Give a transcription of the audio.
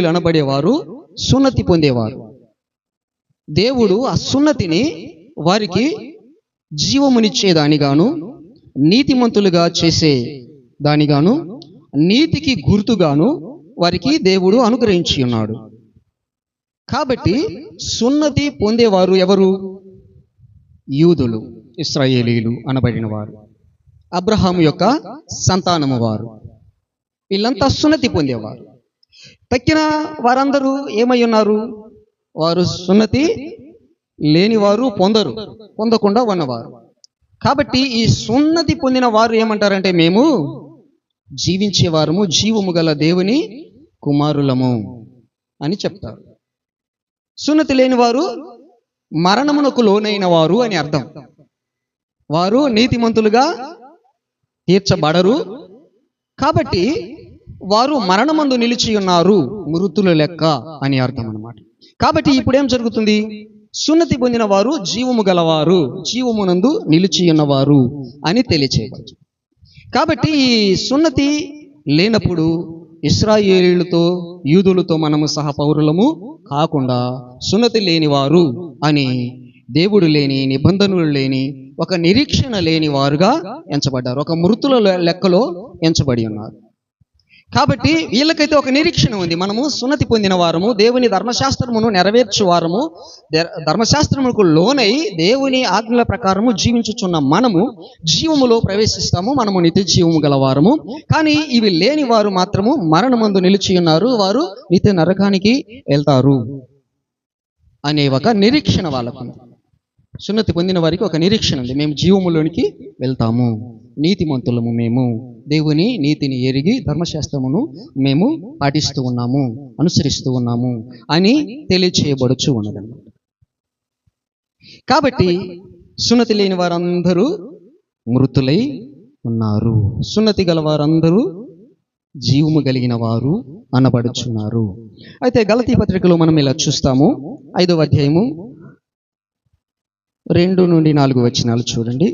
అనబడేవారు సున్నతి పొందేవారు. దేవుడు ఆ సున్నతిని వారికి జీవమునిచ్చే దానిగాను, నీతిమంతులుగా చేసే దానిగాను, నీతికి గుర్తుగాను వారికి దేవుడు అనుగ్రహించి ఉన్నాడు. కాబట్టి సున్నతి పొందేవారు ఎవరు? యూదులు, ఇశ్రాయేలీలు అనబడిన వారు, అబ్రహాము యొక్క సంతానము వారు. వీళ్ళంతా సున్నతి పొందేవారు. తక్కిన వారందరూ ఏమై ఉన్నారు? వారు సున్నతి లేనివారు, పొందకుండా ఉన్నవారు. కాబట్టి ఈ సున్నతి పొందిన వారు ఏమంటారంటే, మేము జీవించేవారము, జీవము గల దేవుని కుమారులము అని చెప్తారు. సున్నతి లేని వారు మరణమునకు లోనైన వారు అని అర్థం. వారు నీతిమంతులుగా తీర్చబడరు. కాబట్టి వారు మరణమందు నిలిచి ఉన్నారు, మృతుల లెక్క అని అర్థం అన్నమాట. కాబట్టి ఇప్పుడేం జరుగుతుంది? సున్నతి పొందిన వారు జీవము గలవారు, జీవమునందు నిలిచి ఉన్నవారు అని తెలియచేయవచ్చు. కాబట్టి ఈ సున్నతి లేనప్పుడు ఇశ్రాయేలీయులతో, యూదులతో మనము సహపౌరులము కాకుండా సున్నతి లేనివారు అని, దేవుడు లేని, నిబంధనలు లేని, ఒక నిరీక్షణ లేని వారుగా ఎంచబడ్డారు. ఒక మృతుల లెక్కలో ఎంచబడి ఉన్నారు. కాబట్టి వీళ్ళకైతే ఒక నిరీక్షణ ఉంది. మనము సున్నతి పొందిన వారము, దేవుని ధర్మశాస్త్రమును నెరవేర్చు వారము, ధర్మశాస్త్రములకు లోనై దేవుని ఆజ్ఞల ప్రకారము జీవించుచున్న మనము జీవములో ప్రవేశిస్తాము. మనము నిత్య జీవము గలవారము. కానీ ఇవి లేని వారు మాత్రము మరణమందు నిలిచి ఉన్నారు, వారు నిత్య నరకానికి వెళ్తారు అనే ఒక నిరీక్షణ వాళ్ళకు. సున్నతి పొందిన వారికి ఒక నిరీక్షణ ఉంది, మేము జీవములోనికి వెళ్తాము, నీతిమంతులము, మేము దేవుని నీతిని ఎరిగి ధర్మశాస్త్రమును మేము పాటిస్తూ ఉన్నాము, అనుసరిస్తూ ఉన్నాము అని తెలియచేయబడుచు ఉన్నదన్నమాట. కాబట్టి సున్నతి లేని వారందరూ మృతులై ఉన్నారు, సున్నతి గల వారందరూ జీవము కలిగిన వారు అనబడుచున్నారు. అయితే గలతీ పత్రికలో మనం ఇలా చూస్తాము, 5వ అధ్యాయము 2 నుండి 4 వచనాలు చూడండి.